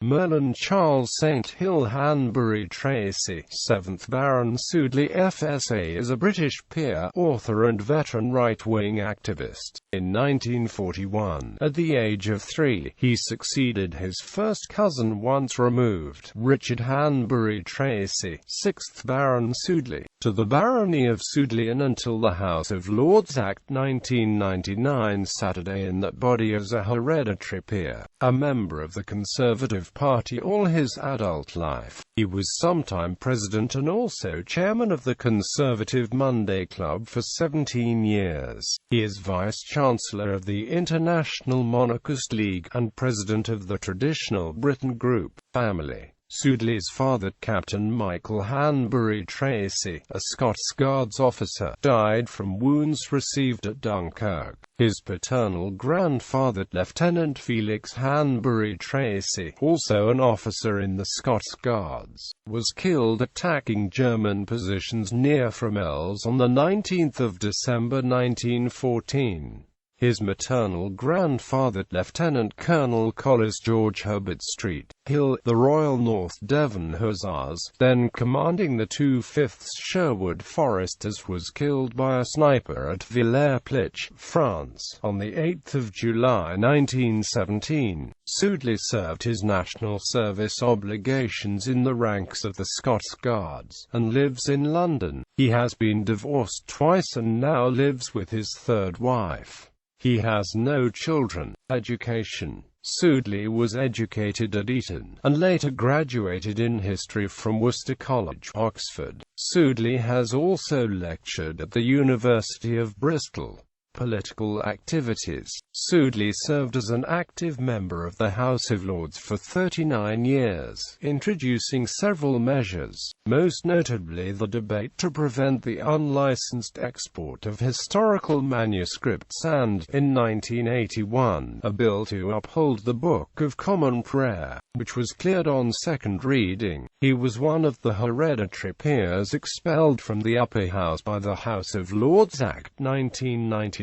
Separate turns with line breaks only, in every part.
Merlin Charles Sainthill Hanbury-Tracy, 7th Baron Sudeley FSA, is a British peer, author and veteran right-wing activist. In 1941, at the age of 3, he succeeded his first cousin once removed, Richard Hanbury-Tracy, 6th Baron Sudeley, to the Barony of Sudeley and until the House of Lords Act 1999 Saturday in that body as a hereditary peer, a member of the Conservative Party all his adult life. He was sometime president and also chairman of the Conservative Monday Club for 17 years. He is Vice-Chancellor of the International Monarchist League, and president of the traditional Britain group, family. Sudeley's father, Captain Michael Hanbury-Tracy, a Scots Guards officer, died from wounds received at Dunkirk. His paternal grandfather, Lieutenant Felix Hanbury-Tracy, also an officer in the Scots Guards, was killed attacking German positions near Fromelles on 19 December 1914. His maternal grandfather, Lieutenant Colonel Collis George Herbert Street, Hill, the Royal North Devon Hussars, then commanding the 2/5th Sherwood Foresters, was killed by a sniper at Villers-Plich, France, on 8 July 1917. Sudeley served his national service obligations in the ranks of the Scots Guards, and lives in London. He has been divorced twice and now lives with his third wife. He has no children. Education. Sudeley was educated at Eton, and later graduated in history from Worcester College, Oxford. Sudeley has also lectured at the University of Bristol. Political activities. Sudeley served as an active member of the House of Lords for 39 years, introducing several measures, most notably the debate to prevent the unlicensed export of historical manuscripts and, in 1981, a bill to uphold the Book of Common Prayer, which was cleared on second reading. He was one of the hereditary peers expelled from the Upper House by the House of Lords Act 1999.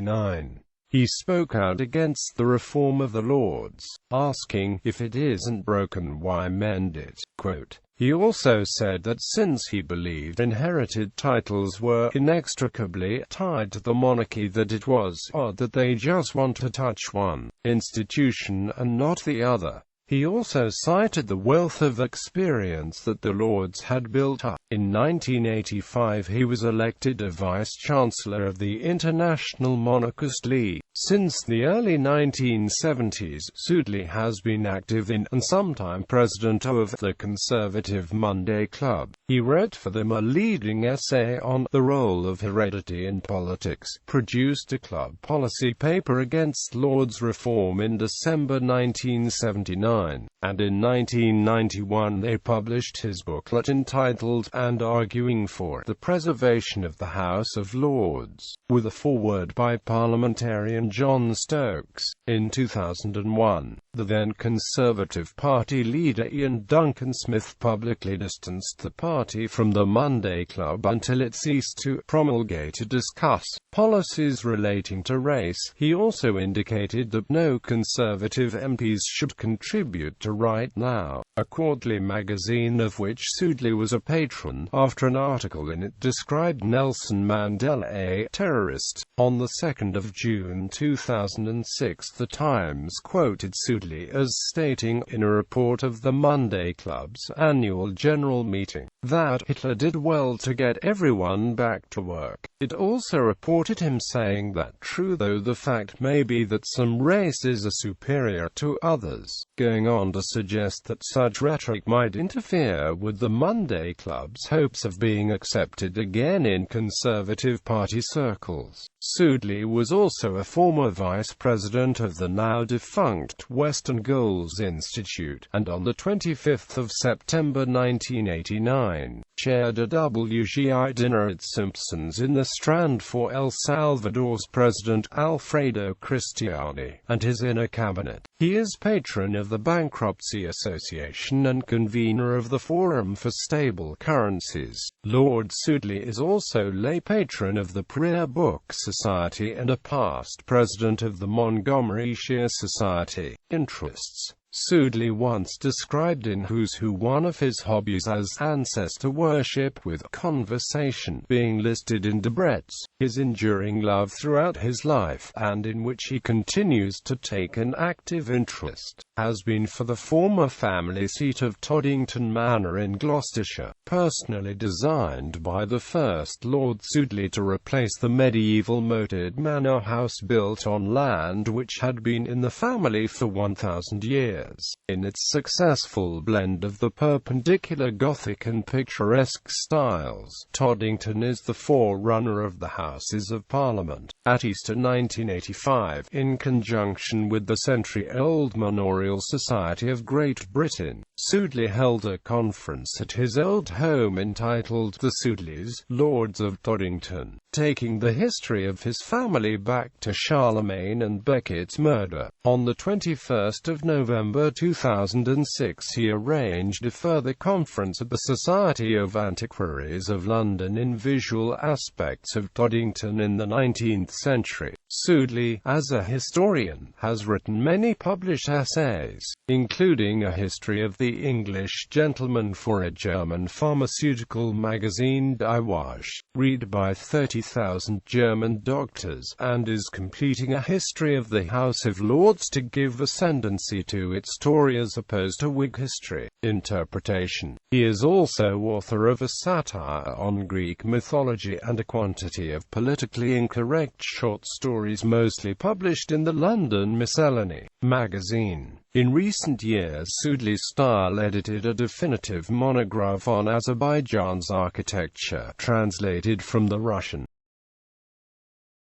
He spoke out against the reform of the Lords, asking, "If it isn't broken, why mend it?" Quote. He also said that since he believed inherited titles were inextricably tied to the monarchy, that it was odd that they just want to touch one institution and not the other. He also cited the wealth of experience that the Lords had built up. In 1985 he was elected a Vice-Chancellor of the International Monarchist League. Since the early 1970s, Sudeley has been active in, and sometime president of, the Conservative Monday Club. He wrote for them a leading essay on the role of heredity in politics, produced a club policy paper against Lords reform in December 1979, and in 1991 they published his booklet entitled "And Arguing for the Preservation of the House of Lords," with a foreword by parliamentarian John Stokes. In 2001, the then Conservative Party leader Ian Duncan Smith publicly distanced the party from the Monday Club until it ceased to promulgate or discuss policies relating to race. He also indicated that no Conservative MPs should contribute to Right Now, a quarterly magazine of which Sudeley was a patron, after an article in it described Nelson Mandela a terrorist. On the 2nd of June 2006, The Times quoted Sudeley as stating, in a report of the Monday Club's annual general meeting, that Hitler did well to get everyone back to work. It also reported him saying that true though the fact may be that some races are superior to others, going on to suggest that such rhetoric might interfere with the Monday Club's hopes of being accepted again in Conservative Party circles. Sudeley was also a former vice-president of the now-defunct Western Goals Institute, and on the 25th of September 1989, chaired a WGI dinner at Simpson's in the Strand for El Salvador's President Alfredo Cristiani, and his inner cabinet. He is patron of the Bankruptcy Association and convener of the Forum for Stable Currencies. Lord Sudeley is also lay patron of the Prayer Book Society and a past president of the Montgomeryshire Society. Interests. Sudeley once described in Who's Who one of his hobbies as ancestor worship, with conversation being listed in Debrett's. His enduring love throughout his life, and in which he continues to take an active interest, has been for the former family seat of Toddington Manor in Gloucestershire, personally designed by the first Lord Sudeley to replace the medieval moated manor house built on land which had been in the family for 1,000 years. In its successful blend of the Perpendicular Gothic and picturesque styles, Toddington is the forerunner of the Houses of Parliament. At Easter 1985, in conjunction with the century-old Manorial Society of Great Britain, Sudeley held a conference at his old home entitled The Sudeleys, Lords of Toddington, taking the history of his family back to Charlemagne and Becket's murder. On the 21st of November 2006, he arranged a further conference at the Society of Antiquaries of London in visual aspects of Toddington in the 19th century. Sudeley, as a historian, has written many published essays, including a history of the English gentleman for a German pharmaceutical magazine Die Wasch, read by 30,000 German doctors, and is completing a history of the House of Lords to give ascendancy to its Tory as opposed to Whig history interpretation. He is also author of a satire on Greek mythology and a quantity of politically incorrect short stories, mostly published in the London Miscellany magazine. In recent years, Sudeley Style edited a definitive monograph on Azerbaijan's architecture, translated from the Russian.